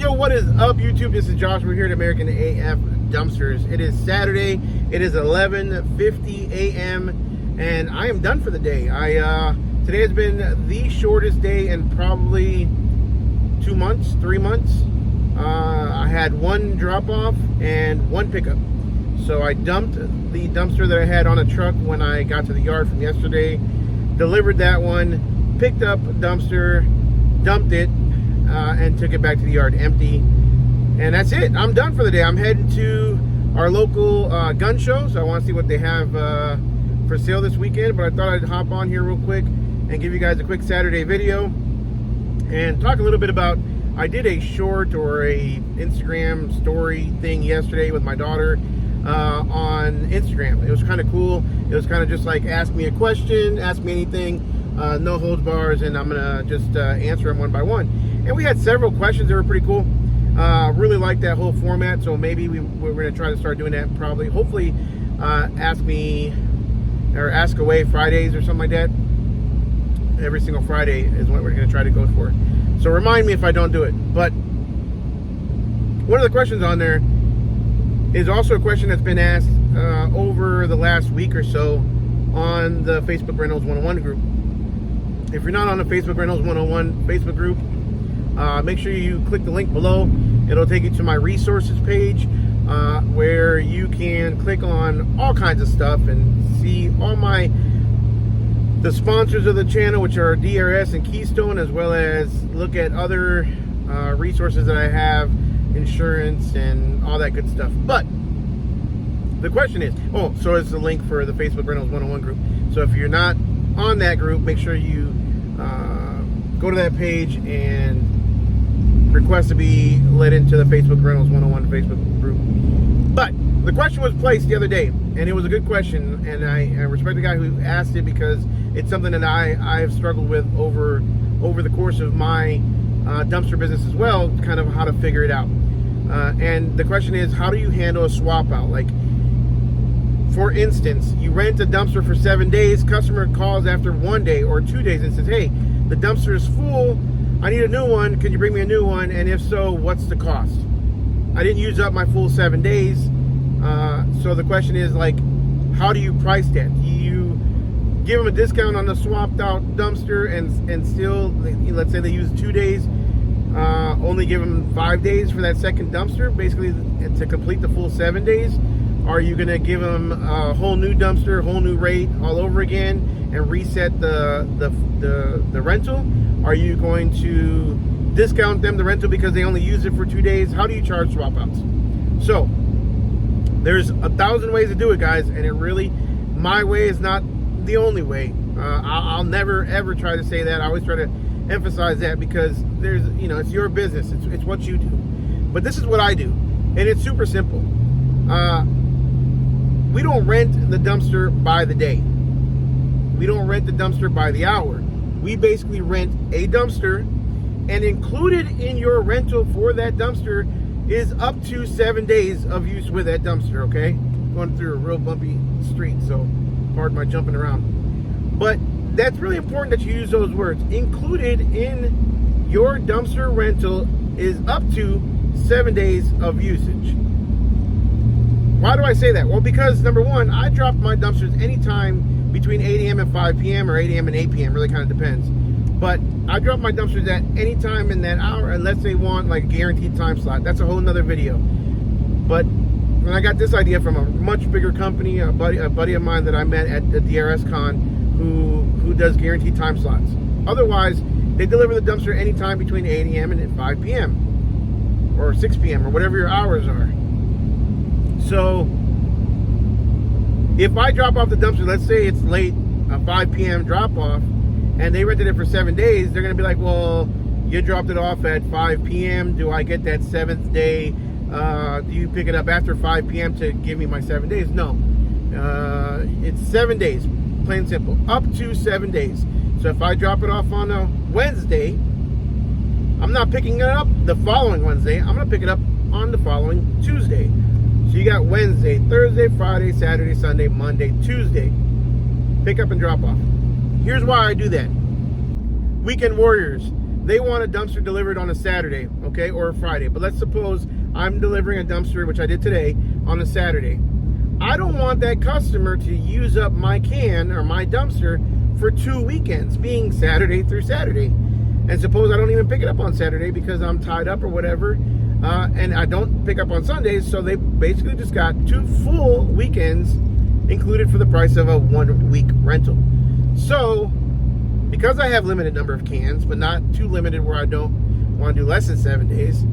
Yo, what is up, YouTube? This is Josh. We're here at American AF Dumpsters. It is Saturday. It is 11:50 a.m. and I am done for the day. Today has been the shortest day in probably 2 months, 3 months. I had one drop-off and one pickup. So I dumped the dumpster that I had on a truck when I got to the yard from yesterday, delivered that one, picked up a dumpster, dumped it, and took it back to the yard empty. And that's it. I'm done for the day. I'm heading to our local gun show, so I want to see what they have for sale this weekend. But I thought I'd hop on here real quick and give you guys a quick Saturday video and talk a little bit about, I did a short or a Instagram story thing yesterday with my daughter on Instagram. It was kind of cool. It was kind of just like, ask me a question, ask me anything, no holds bars, and I'm gonna just answer them one by one. And we had several questions that were pretty cool. Really like that whole format, so maybe we're gonna try to start doing that probably, hopefully, ask me or ask away Fridays or something like that. Every single Friday is what we're gonna try to go for. So remind me if I don't do it. But one of the questions on there is also a question that's been asked over the last week or so on the Facebook Rentals 101 group. If you're not on the Facebook Rentals 101 Facebook group, make sure you click the link below. It'll take you to my resources page where you can click on all kinds of stuff and see all the sponsors of the channel, which are DRS and Keystone, as well as look at other resources that I have, insurance and all that good stuff. But the question is, so it's the link for the Facebook Rentals 101 group. So if you're not on that group, make sure you go to that page and request to be let into the Facebook Rentals 101 Facebook group. But the question was placed the other day, and it was a good question, and I respect the guy who asked it because it's something that I have struggled with over the course of my dumpster business as well, kind of how to figure it out. And the question is, how do you handle a swap out? Like, for instance, you rent a dumpster for 7 days, customer calls after 1 day or 2 days and says, hey, the dumpster is full, I need a new one, can you bring me a new one? And if so, what's the cost? I didn't use up my full 7 days. So the question is, like, how do you price that? Do you give them a discount on the swapped out dumpster and still, let's say they use 2 days, only give them 5 days for that second dumpster, basically to complete the full 7 days? Are you going to give them a whole new dumpster, whole new rate all over again and reset the rental? Are you going to discount them the rental because they only use it for 2 days? How do you charge swap outs? So there's 1,000 ways to do it, guys, and it really, my way is not the only way. I'll never ever try to say that. I always try to emphasize that because there's, it's your business. It's what you do. But this is what I do, and it's super simple. We don't rent the dumpster by the day. We don't rent the dumpster by the hour. We basically rent a dumpster, and included in your rental for that dumpster is up to 7 days of use with that dumpster, okay? Going through a real bumpy street, so pardon my jumping around. But that's really important that you use those words. Included in your dumpster rental is up to 7 days of usage. Why do I say that? Well, because number one, I drop my dumpsters anytime between 8 a.m. and 5 p.m. or 8 a.m. and 8 p.m. Really kind of depends. But I drop my dumpsters at any time in that hour unless they want like a guaranteed time slot. That's a whole nother video. But when I got this idea from a much bigger company, a buddy of mine that I met at the DRS Con who does guaranteed time slots. Otherwise, they deliver the dumpster anytime between 8 a.m. and 5 p.m. or 6 p.m. or whatever your hours are. So if I drop off the dumpster, let's say it's late, a 5 p.m. drop off, and they rented it for 7 days, they're going to be like, well, you dropped it off at 5 p.m. Do I get that 7th day? Do you pick it up after 5 p.m. to give me my 7 days? No. It's 7 days, plain and simple, up to 7 days. So if I drop it off on a Wednesday, I'm not picking it up the following Wednesday. I'm going to pick it up on the following Tuesday. So you got Wednesday, Thursday, Friday, Saturday, Sunday, Monday, Tuesday. Pick up and drop off. Here's why I do that. Weekend warriors. they want a dumpster delivered on a Saturday, okay, or a Friday. But let's suppose I'm delivering a dumpster, which I did today, on a Saturday. I don't want that customer to use up my can or my dumpster for 2 weekends, being Saturday through Saturday. And suppose I don't even pick it up on Saturday because I'm tied up or whatever, and I don't pick up on Sundays, so they basically just got 2 full weekends included for the price of a 1 week rental. So, because I have limited number of cans, but not too limited where I don't want to do less than 7 days,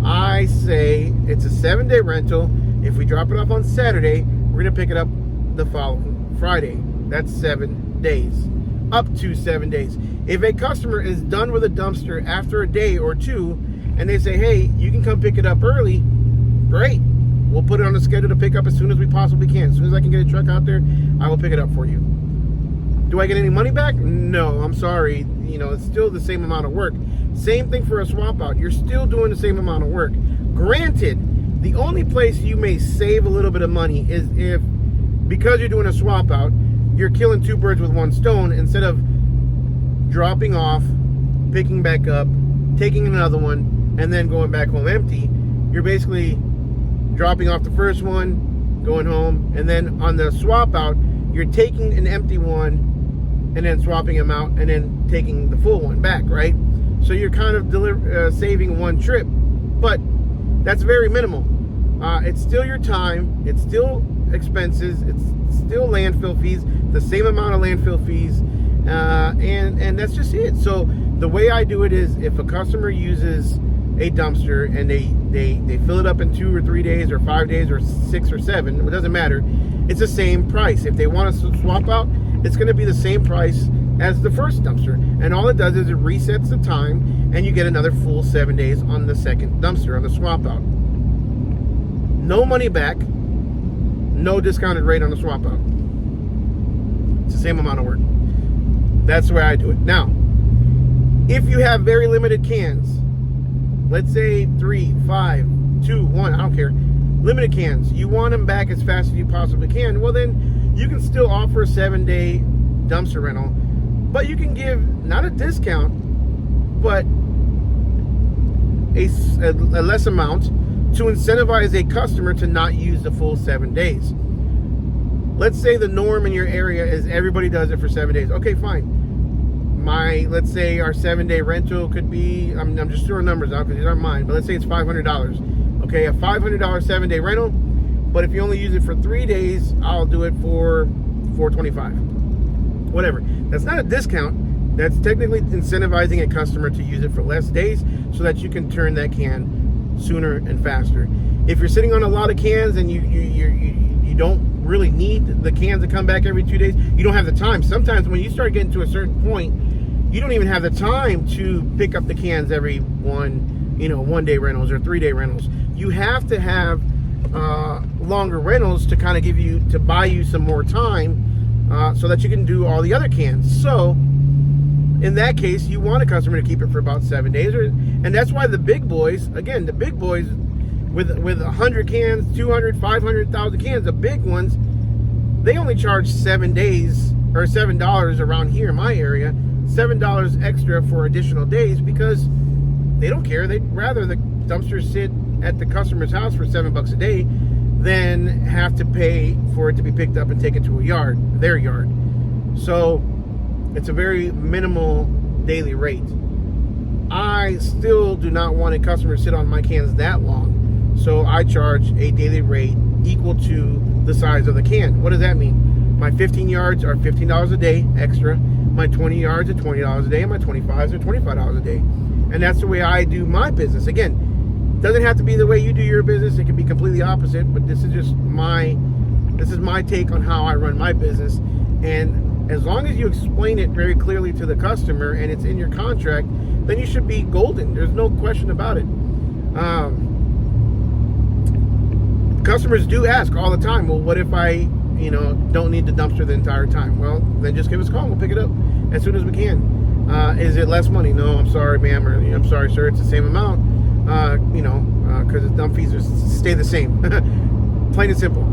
I say it's a 7-day rental. If we drop it off on Saturday, we're going to pick it up the following Friday. That's 7 days. Up to 7 days. If a customer is done with a dumpster after a day or two, and they say, hey, you can come pick it up early, great. We'll put it on the schedule to pick up as soon as we possibly can. As soon as I can get a truck out there, I will pick it up for you. Do I get any money back? No, I'm sorry. You know, it's still the same amount of work. Same thing for a swap out. You're still doing the same amount of work. Granted, the only place you may save a little bit of money is if, because you're doing a swap out, you're killing 2 birds with 1 stone. Instead of dropping off, picking back up, taking another one, and then going back home empty, you're basically dropping off the first one, going home, and then on the swap out, you're taking an empty one and then swapping them out and then taking the full one back, right? So you're kind of saving 1 trip, but that's very minimal. It's still your time, it's still expenses, it's still landfill fees, the same amount of landfill fees, and that's just it. So the way I do it is, if a customer uses a dumpster and they fill it up in 2 or 3 days or 5 days or 6 or 7, it doesn't matter, it's the same price. If they want to swap out, it's going to be the same price as the first dumpster, and all it does is it resets the time and you get another full 7 days on the second dumpster, on the swap out. No money back, no discounted rate on the swap out. It's the same amount of work. That's the way I do it. Now, if you have very limited cans, let's say 3, 5, 2, 1, I don't care, limited cans, you want them back as fast as you possibly can, well then you can still offer a 7-day dumpster rental, but you can give not a discount, but a less amount to incentivize a customer to not use the full 7 days. Let's say the norm in your area is everybody does it for 7 days. Okay, fine. Let's say our 7-day rental could be, I'm just throwing numbers out because these aren't mine, but let's say it's $500. Okay, a $500 7-day rental, but if you only use it for 3 days, I'll do it for $425. Whatever. That's not a discount. That's technically incentivizing a customer to use it for less days so that you can turn that can sooner and faster. If you're sitting on a lot of cans and you don't really need the cans to come back every 2 days, you don't have the time. Sometimes when you start getting to a certain point, you don't even have the time to pick up the cans every 1-day rentals or 3-day rentals. You have to have longer rentals to kind of buy you some more time so that you can do all the other cans. So in that case, you want a customer to keep it for about 7 days, and that's why the big boys, again, the big boys with 100 cans, 200, 500,000 cans, the big ones, they only charge 7 days or $7 around here in my area, $7 extra for additional days, because they don't care. They'd rather the dumpsters sit at the customer's house for $7 a day than have to pay for it to be picked up and taken to their yard. So it's a very minimal daily rate. I still do not want a customer to sit on my cans that long, so I charge a daily rate equal to the size of the can. What does that mean? My 15 yards are $15 a day extra, my 20 yards are $20 a day, and my 25s are $25 a day. And that's the way I do my business. Again, doesn't have to be the way you do your business. It can be completely opposite, but this is just my take on how I run my business. And as long as you explain it very clearly to the customer and it's in your contract, then you should be golden. There's no question about it. Customers do ask all the time, well, what if I don't need the dumpster the entire time? Well, then just give us a call. We'll pick it up as soon as we can. Is it less money? No, I'm sorry, ma'am, or I'm sorry, sir, it's the same amount. Because the dump fees stay the same. Plain and simple.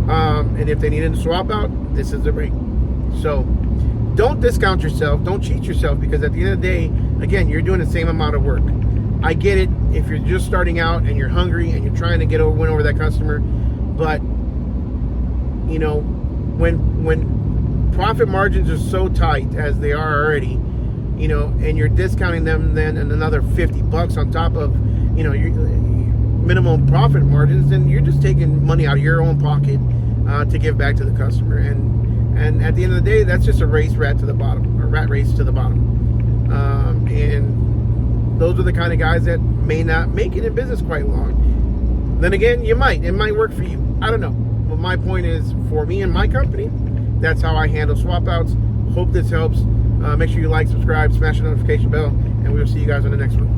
And if they need to swap out, this is the rate. So don't discount yourself. Don't cheat yourself, because at the end of the day, again, you're doing the same amount of work. I get it if you're just starting out and you're hungry and you're trying to win over that customer, but you know, when profit margins are so tight as they are already, you know, and you're discounting them then and another $50 on top of, you know, your minimum profit margins, then you're just taking money out of your own pocket to give back to the customer. And at the end of the day, that's just a rat race to the bottom. And those are the kind of guys that may not make it in business quite long. Then again, it might work for you. I don't know. But my point is, for me and my company, that's how I handle swap outs. Hope this helps. Make sure you like, subscribe, smash the notification bell, and we will see you guys on the next one.